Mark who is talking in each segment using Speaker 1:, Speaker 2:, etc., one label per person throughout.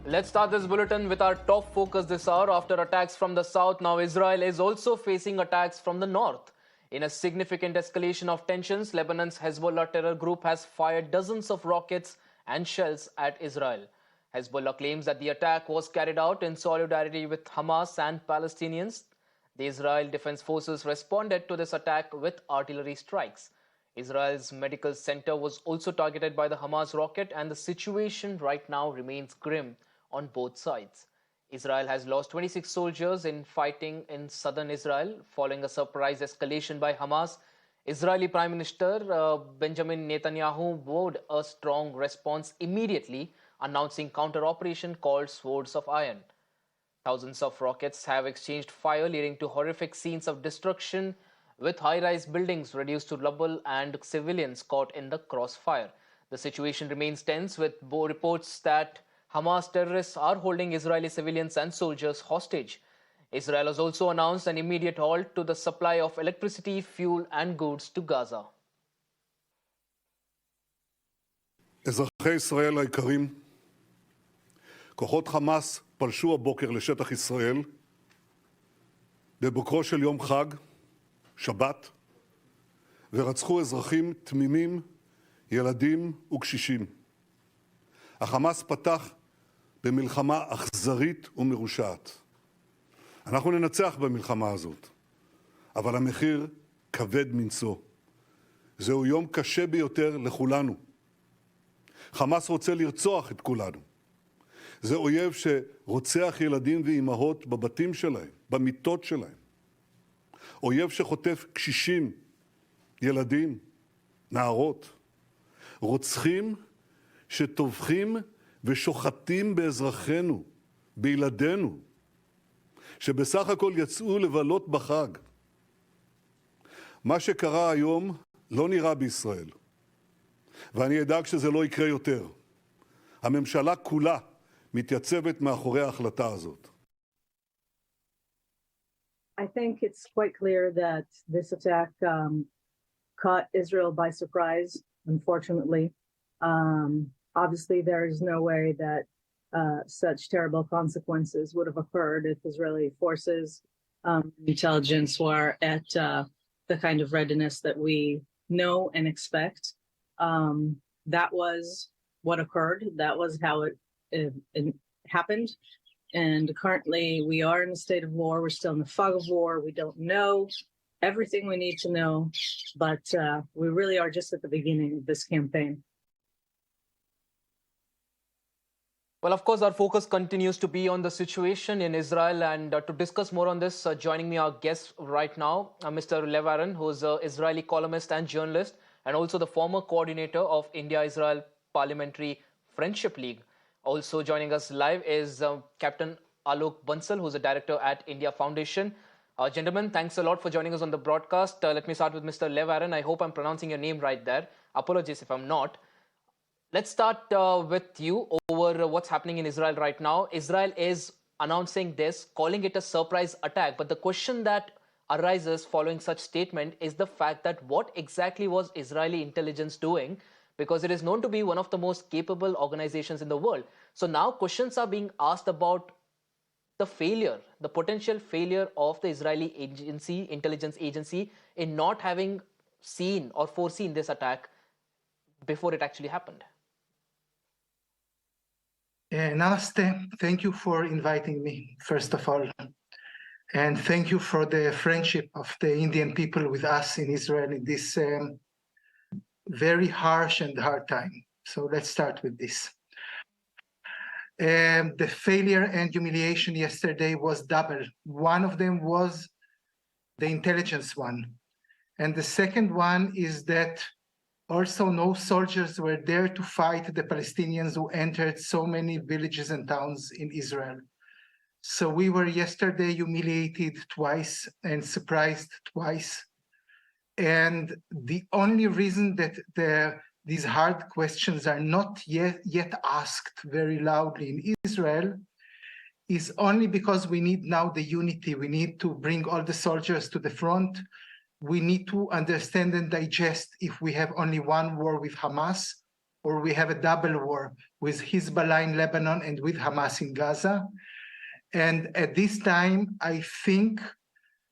Speaker 1: Let's start this bulletin with our top focus this hour. After attacks from the south, now Israel is also facing attacks from the north. In a significant escalation of tensions, Lebanon's Hezbollah terror group has fired dozens of rockets and shells at Israel. Hezbollah claims that the attack was carried out in solidarity with Hamas and Palestinians. The Israel Defense Forces responded to this attack with artillery strikes. Israel's medical center was also targeted by the Hamas rocket, and the situation right now remains grim on both sides. Israel has lost 26 soldiers in fighting in southern Israel following a surprise escalation by Hamas. Israeli Prime Minister Benjamin Netanyahu vowed a strong response immediately, announcing counter-operation called Swords of Iron. Thousands of rockets have exchanged fire, leading to horrific scenes of destruction, with high-rise buildings reduced to rubble and civilians caught in the crossfire. The situation remains tense, with reports that Hamas terrorists are holding Israeli civilians and soldiers hostage. Israel has also announced an immediate halt to the supply of electricity, fuel and goods to Gaza.
Speaker 2: אזרחי ישראל היקרים, כוחות חמאס פלשו הבוקר לשטח ישראל בבוקרו של יום חג, שבת, ורצחו אזרחים תמימים, ילדים וקשישים. החמאס פתח במלחמה אכזרית ומרושעת. אנחנו ננצח במלחמה הזאת, אבל המחיר כבד מנשוא. זהו יום קשה ביותר לכולנו. חמאס רוצה לרצוח את כולנו. זה אויב שרוצח ילדים ואימהות בבתים שלהם, במיטות שלהם. אויב שחוטף קשישים, ילדים, נערות. רוצחים שטובחים ושוחטים באזרחינו, בילדינו, שבסך הכל יצאו לבלות בחג. מה שקרה היום לא נראה בישראל, ואני אדאג שזה לא יקרה יותר. הממשלה כולה מתייצבת מאחורי ההחלטה הזאת.
Speaker 3: I think it's quite clear that this attack caught Israel by surprise, unfortunately. Obviously, there is no way that such terrible consequences would have occurred if Israeli forces intelligence were at the kind of readiness that we know and expect. That was what occurred. That was how it happened. And currently, we are in a state of war. We're still in the fog of war. We don't know everything we need to know, but we really are just at the beginning of this campaign.
Speaker 1: Well, of course, our focus continues to be on the situation in Israel. And to discuss more on this, joining me, our guest right now, Mr. Lev Aaron, who's an Israeli columnist and journalist, and also the former coordinator of India-Israel Parliamentary Friendship League. Also joining us live is Captain Alok Bansal, who's a director at India Foundation. Gentlemen, thanks a lot for joining us on the broadcast. Let me start with Mr. Lev Aaron. I hope I'm pronouncing your name right there. Apologies if I'm not. Let's start with you over what's happening in Israel right now. Israel is announcing this, calling it a surprise attack. But the question that arises following such statement is the fact that what exactly was Israeli intelligence doing? Because it is known to be one of the most capable organizations in the world. So now questions are being asked about the failure, the potential failure of the Israeli intelligence agency in not having seen or foreseen this attack before it actually happened.
Speaker 4: Namaste. Thank you for inviting me, first of all. And thank you for the friendship of the Indian people with us in Israel in this very harsh and hard time. So let's start with this. The failure and humiliation yesterday was double. One of them was the intelligence one. And the second one is that also no soldiers were there to fight the Palestinians who entered so many villages and towns in Israel. So we were yesterday humiliated twice and surprised twice. And the only reason that these hard questions are not yet asked very loudly in Israel is only because we need now the unity. We need to bring all the soldiers to the front. We need to understand and digest if we have only one war with Hamas or we have a double war with Hezbollah in Lebanon and with Hamas in Gaza. And at this time, I think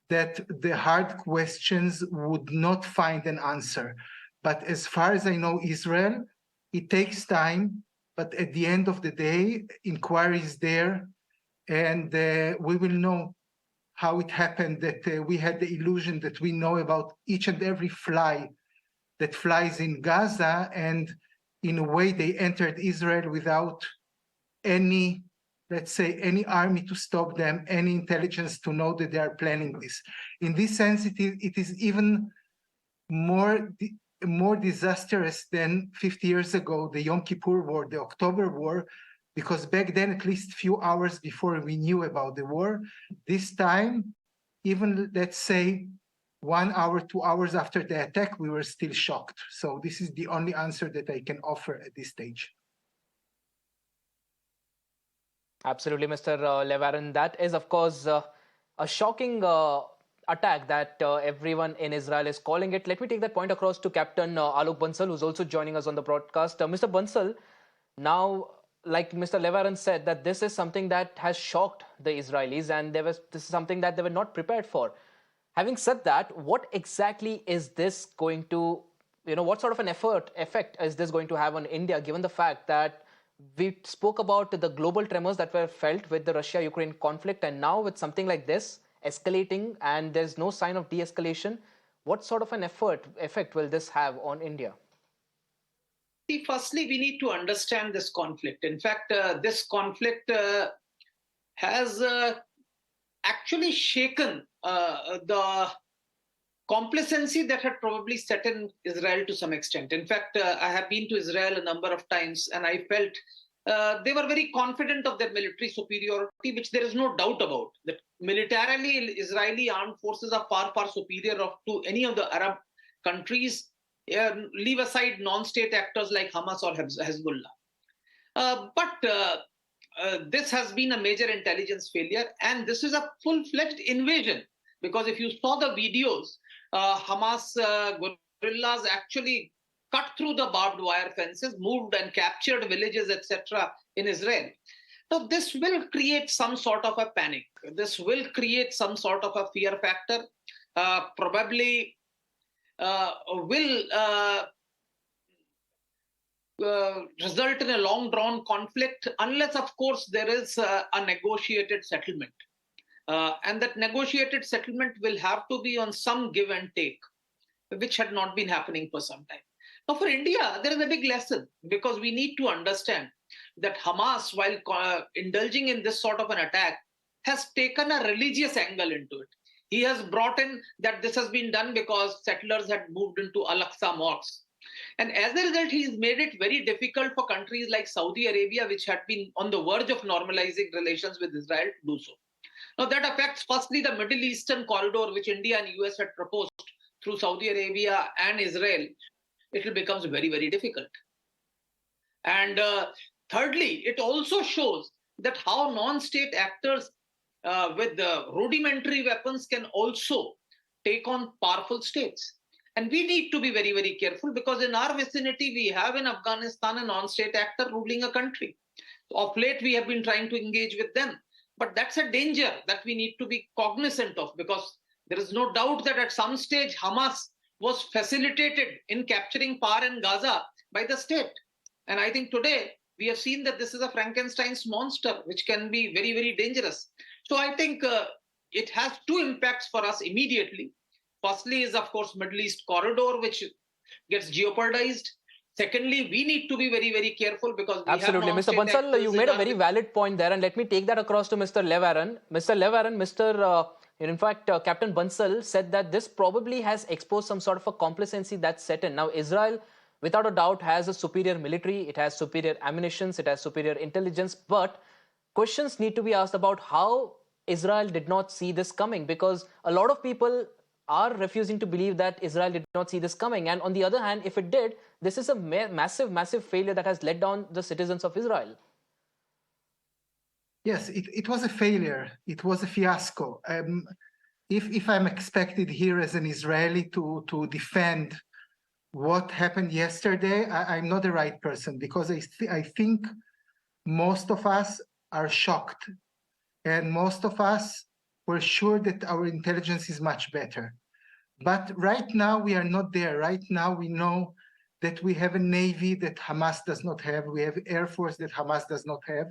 Speaker 4: that the hard questions would not find an answer. But as far as I know, Israel, it takes time, but at the end of the day, inquiry is there, and we will know how it happened that we had the illusion that we know about each and every fly that flies in Gaza, and in a way they entered Israel without any, let's say, any army to stop them, any intelligence to know that they are planning this. In this sense, it is even more disastrous than 50 years ago, the Yom Kippur War, the October War, because back then, at least a few hours before we knew about the war, this time, even let's say 1 hour, 2 hours after the attack, we were still shocked. So this is the only answer that I can offer at this stage.
Speaker 1: Absolutely, Mr. Levaran. That is, of course, a shocking attack that everyone in Israel is calling it. Let me take that point across to Captain Alok Bansal, who's also joining us on the broadcast. Mr. Bansal, now, like Mr. Levaran said, that this is something that has shocked the Israelis, and this is something that they were not prepared for. Having said that, what exactly is this going to, what sort of an effect is this going to have on India, given the fact that we spoke about the global tremors that were felt with the Russia-Ukraine conflict, and now with something like this escalating and there's no sign of de-escalation, what sort of an effect will this have on India?
Speaker 5: See, firstly, we need to understand this conflict. In fact, this conflict has actually shaken the complacency that had probably set in Israel to some extent. In fact, I have been to Israel a number of times, and I felt they were very confident of their military superiority, which there is no doubt about. That militarily, Israeli armed forces are far, far superior to any of the Arab countries. Leave aside non-state actors like Hamas or Hezbollah. But this has been a major intelligence failure, and this is a full-fledged invasion. Because if you saw the videos, Hamas guerrillas actually cut through the barbed wire fences, moved and captured villages, etc. in Israel. So this will create some sort of a panic. This will create some sort of a fear factor. Probably will result in a long-drawn conflict, unless, of course, there is a negotiated settlement. And that negotiated settlement will have to be on some give and take, which had not been happening for some time. Now, for India, there is a big lesson, because we need to understand that Hamas, while indulging in this sort of an attack, has taken a religious angle into it. He has brought in that this has been done because settlers had moved into Al-Aqsa mosques. And as a result, he's made it very difficult for countries like Saudi Arabia, which had been on the verge of normalizing relations with Israel, to do so. Now, that affects, firstly, the Middle Eastern corridor, which India and US had proposed through Saudi Arabia and Israel. It becomes very, very difficult. And thirdly, it also shows that how non-state actors with the rudimentary weapons can also take on powerful states. And we need to be very, very careful, because in our vicinity, we have in Afghanistan a non-state actor ruling a country. Of late, we have been trying to engage with them. But that's a danger that we need to be cognizant of, because there is no doubt that at some stage, Hamas was facilitated in capturing power in Gaza by the state. And I think today, we have seen that this is a Frankenstein's monster, which can be very, very dangerous. So I think it has two impacts for us immediately. Firstly is, of course, Middle East corridor, which gets jeopardized. Secondly, we need to be very, very careful, because we
Speaker 1: absolutely,
Speaker 5: have
Speaker 1: Mr. Bansal, you made a very valid point there, and let me take that across to Mr. Levaran. Mr. Levaran, in fact, Captain Bansal said that this probably has exposed some sort of a complacency that's set in. Now, Israel, without a doubt, has a superior military, it has superior ammunitions, it has superior intelligence, but questions need to be asked about how Israel did not see this coming, because a lot of people are refusing to believe that Israel did not see this coming. And on the other hand, if it did, this is a massive, massive failure that has let down the citizens of Israel.
Speaker 4: Yes, it was a failure. It was a fiasco. If I'm expected here as an Israeli to defend what happened yesterday, I'm not the right person because I think most of us are shocked and most of us were sure that our intelligence is much better. But right now we are not there. Right now we know that we have a navy that Hamas does not have. We have air force that Hamas does not have.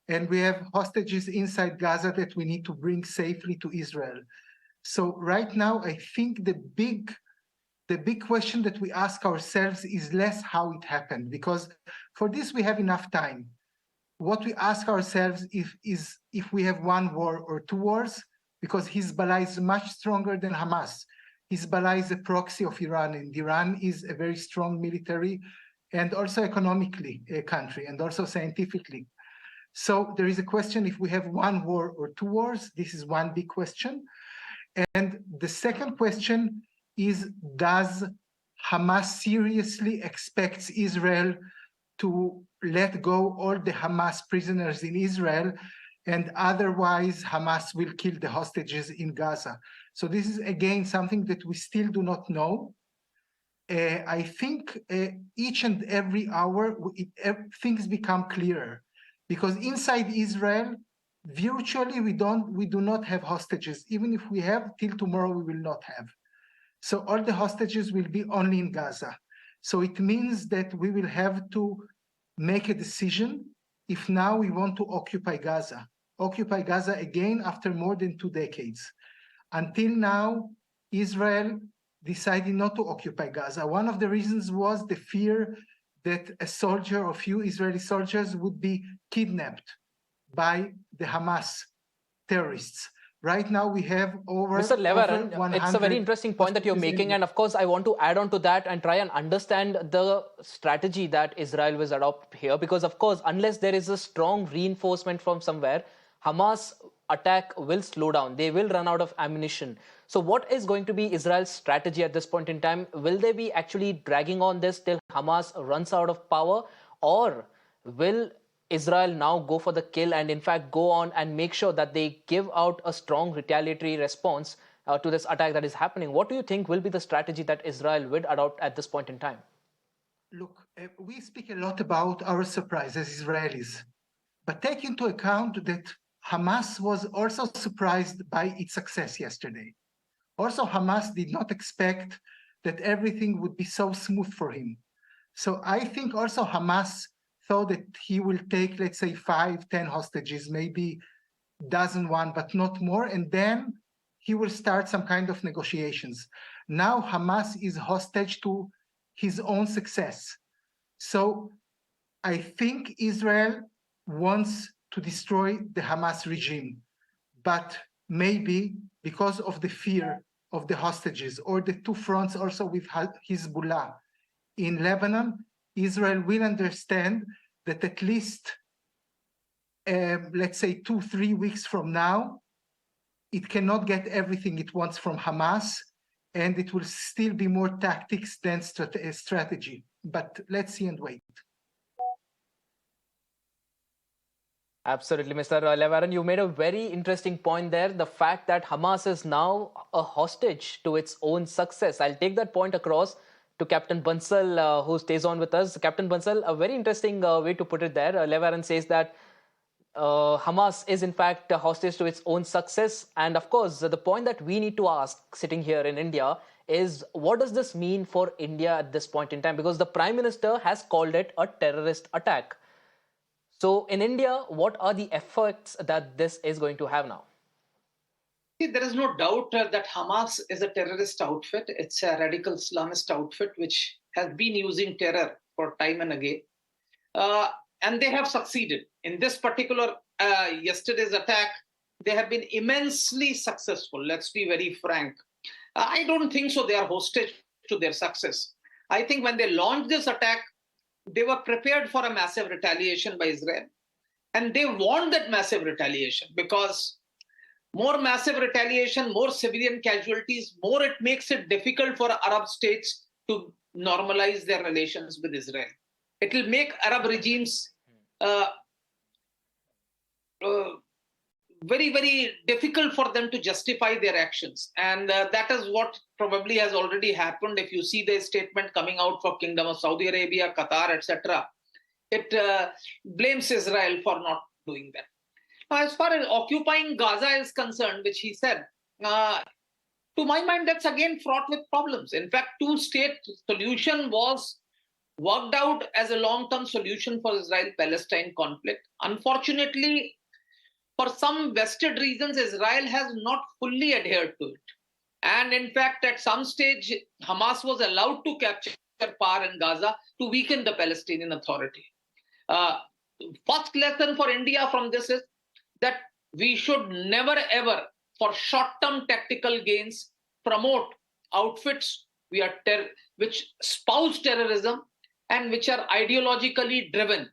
Speaker 4: And we have hostages inside Gaza that we need to bring safely to Israel. So right now, I think the big question that we ask ourselves is less how it happened, because for this we have enough time. What we ask ourselves is if we have one war or two wars, because Hezbollah is much stronger than Hamas. Hezbollah is a proxy of Iran, and Iran is a very strong military and also economically a country, and also scientifically. So there is a question if we have one war or two wars. This is one big question. And the second question is, does Hamas seriously expect Israel to let go all the Hamas prisoners in Israel, and otherwise Hamas will kill the hostages in Gaza? So this is, again, something that we still do not know. I think each and every hour, things become clearer. Because inside Israel, virtually we do not have hostages. Even if we have, till tomorrow we will not have. So all the hostages will be only in Gaza. So it means that we will have to make a decision if now we want to occupy Gaza again after more than 2 decades. Until now, Israel decided not to occupy Gaza. One of the reasons was the fear that a soldier or few Israeli soldiers would be kidnapped by the Hamas terrorists. Right now we have over
Speaker 1: Mr. Lebanon,
Speaker 4: over 100
Speaker 1: it's a very interesting point that you're making, and of course I want to add on to that and try and understand the strategy that Israel will adopt here, because of course unless there is a strong reinforcement from somewhere, Hamas attack will slow down. They will run out of ammunition. So what is going to be Israel's strategy at this point in time? Will they be actually dragging on this till Hamas runs out of power, or will Israel now go for the kill and in fact go on and make sure that they give out a strong retaliatory response to this attack that is happening? What do you think will be the strategy that Israel would adopt at this point in time?
Speaker 4: Look, we speak a lot about our surprise as Israelis, but take into account that Hamas was also surprised by its success yesterday. Also, Hamas did not expect that everything would be so smooth for him. So I think also Hamas thought that he will take, let's say, 5, 10 hostages, maybe dozen one, but not more, and then he will start some kind of negotiations. Now Hamas is hostage to his own success. So I think Israel wants to destroy the Hamas regime, but maybe because of the fear of the hostages or the two fronts also with Hezbollah in Lebanon, Israel will understand that at least, let's say 2-3 weeks from now, it cannot get everything it wants from Hamas, and it will still be more tactics than strategy. But let's see and wait.
Speaker 1: Absolutely, Mr. Lebanon, you made a very interesting point there. The fact that Hamas is now a hostage to its own success. I'll take that point across to Captain Bansal, who stays on with us. Captain Bansal, a very interesting way to put it there. Lebanon says that Hamas is in fact a hostage to its own success. And of course, the point that we need to ask sitting here in India is, what does this mean for India at this point in time? Because the Prime Minister has called it a terrorist attack. So in India, what are the effects that this is going to have now?
Speaker 5: There is no doubt that Hamas is a terrorist outfit. It's a radical Islamist outfit which has been using terror for time and again. And they have succeeded. In this particular yesterday's attack, they have been immensely successful. Let's be very frank. I don't think so they are hostage to their success. I think when they launched this attack, they were prepared for a massive retaliation by Israel. And they want that massive retaliation, because more massive retaliation, more civilian casualties, more it makes it difficult for Arab states to normalize their relations with Israel. It will make Arab regimes very, very difficult for them to justify their actions. And that is what probably has already happened. If you see the statement coming out for Kingdom of Saudi Arabia, Qatar, etc., it blames Israel for not doing that. Now, as far as occupying Gaza is concerned, which he said, to my mind, that's again fraught with problems. In fact, two-state solution was worked out as a long-term solution for Israel-Palestine conflict. Unfortunately, for some vested reasons, Israel has not fully adhered to it. And in fact, at some stage, Hamas was allowed to capture power in Gaza to weaken the Palestinian Authority. First lesson for India from this is that we should never ever, for short-term tactical gains, promote outfits which espouse terrorism and which are ideologically driven,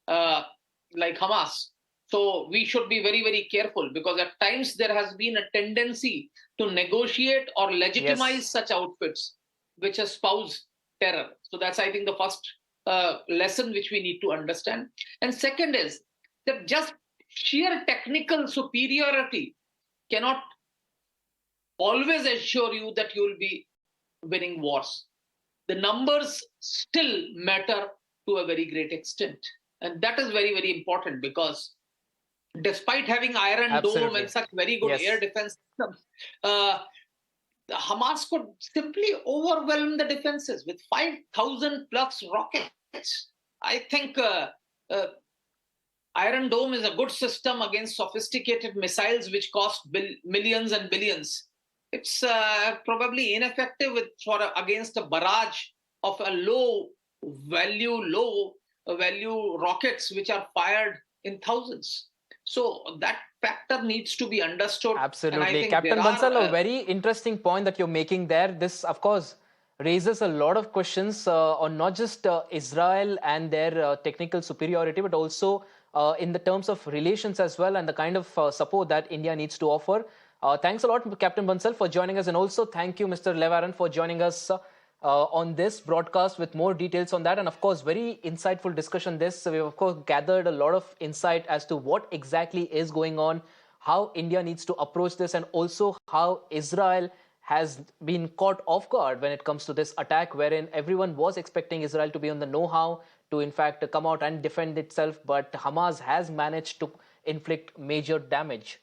Speaker 5: like Hamas. So we should be very, very careful, because at times there has been a tendency to negotiate or legitimize such outfits which espouse terror. So that's, I think, the first lesson which we need to understand. And second is that just sheer technical superiority cannot always assure you that you will be winning wars. The numbers still matter to a very great extent. And that is very, very important, because despite having Iron Dome and such very good air defense systems, Hamas could simply overwhelm the defenses with 5,000 plus rockets. I think Iron Dome is a good system against sophisticated missiles which cost millions and billions. It's probably ineffective against a barrage of a low value rockets which are fired in thousands. So that factor needs to be understood.
Speaker 1: Absolutely. Captain Bansal, a very interesting point that you're making there. This, of course, raises a lot of questions on not just Israel and their technical superiority, but also in the terms of relations as well, and the kind of support that India needs to offer. Thanks a lot, Captain Bansal, for joining us. And also thank you, Mr. Levaran, for joining us on this broadcast with more details on that. And of course, very insightful discussion this. So we've of course gathered a lot of insight as to what exactly is going on, how India needs to approach this, and also how Israel has been caught off guard when it comes to this attack, wherein everyone was expecting Israel to be on the know-how to in fact come out and defend itself. But Hamas has managed to inflict major damage.